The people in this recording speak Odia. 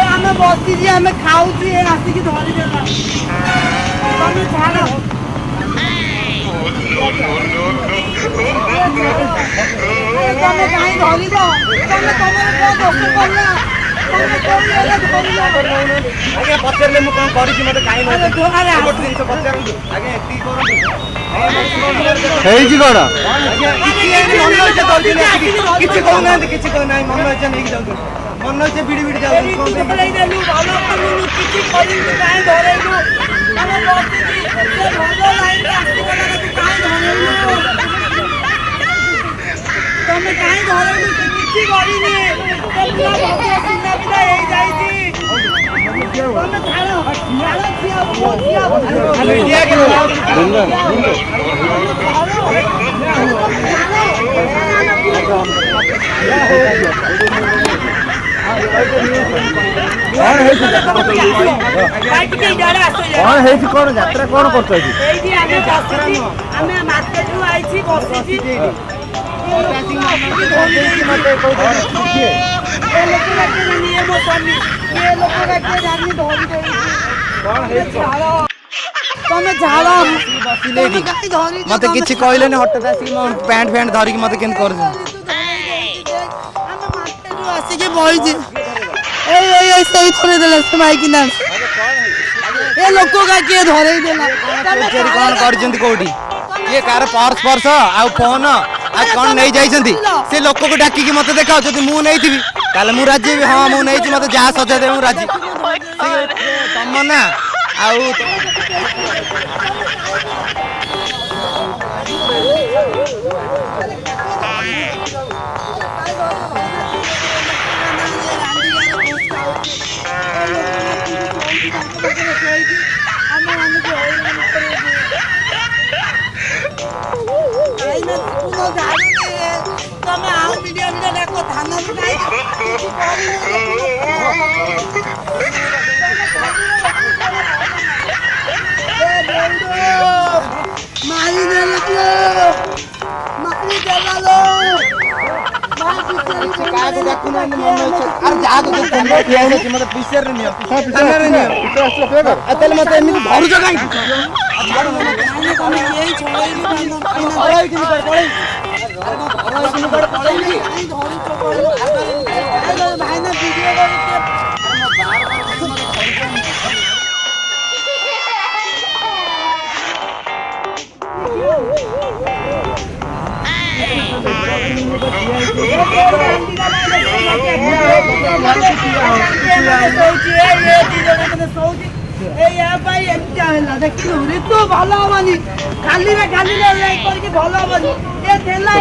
ଆମେ ବସିଛି ଆମେ ଖାଉଛୁ ଆସିକି ଧରିଦେଲା ତମେ ଛାଡ ତମେ କାହିଁ ଧରିବ ତମେ ତମର କଣ ଦୋଷ କଲା ଆଜ୍ଞା ପଚାରିଲେ ମୁଁ କଣ କରିଛି ମତେ କାହିଁ ଜିନିଷ ପଚାରନ୍ତୁ ଆଜ୍ଞା ଏତିକି କରନ୍ତୁ ହେଇଛି କଣ କିଛି କହୁନାହାନ୍ତି କିଛି କହୁନାହିଁ ମନ ଇଚ୍ଛା ନେଇକି ଯାଉଛନ୍ତି ମନ ଇଚ୍ଛା ଭିଡି ଭିଡି ଯାଉଛନ୍ତି ତମେ କାହିଁ ଧରେଇଲୁ ସେ କିଛି କରିନି ହେଇଯାଇଛି ତମେ ଛାଡ କଣ ହେଇଛି କଣ ଯାତ୍ରା କଣ କରୁଛ ଏଇଠି ଆମେ ବସିଛି ଆମେ ମାର୍କେଟରୁ ଆଇছি ବସିଛି ତମେ ଝାଳ ମତେ କିଛି କହିଲେନି ହଠାତ୍ ଆସିକି ମୋ ପ୍ୟାଣ୍ଟ ଫ୍ୟାଣ୍ଟ ଧରିକି ମତେ କେମିତି କରୁଛନ୍ତି ଆସିକି ବଇଛି ଏଇ ସେଇ ଧରେଇ ଦେଲା ସେ ମାଇକିନା ଏ ଲୋକ କିଏ ଧରେଇ ଦେଲା କଣ କରିଛନ୍ତି କୋଉଠି କିଏ କାହାର ପର୍ସ ଆଉ ଫୋନ ଆଉ କଣ ନେଇ ଯାଇଛନ୍ତି ସେ ଲୋକକୁ ଡାକିକି ମତେ ଦେଖାଅ ଯଦି ମୁଁ ନେଇଥିବି ତାହେଲେ ମୁଁ ରାଜି ହେବି ହଁ ମୁଁ ନେଇଛି ମତେ ଯାହା ସଜା ଦେବେ ମୁଁ ରାଜି ତମ ନା ଆଉ ତମେ ଆଉ ମିଡିଆ ଡାକ ଧାନ ମତେ ଏମିତି ଧରୁଛ କାହିଁକି ଭାଇନା ଭିଡିଓ କରୁଛି ଦେଖିଲୁ ଋତୁ ଭଲ ହବନି ଖାଲିରେ କରିକି ଭଲ ହବନି ଏ ଥିଲା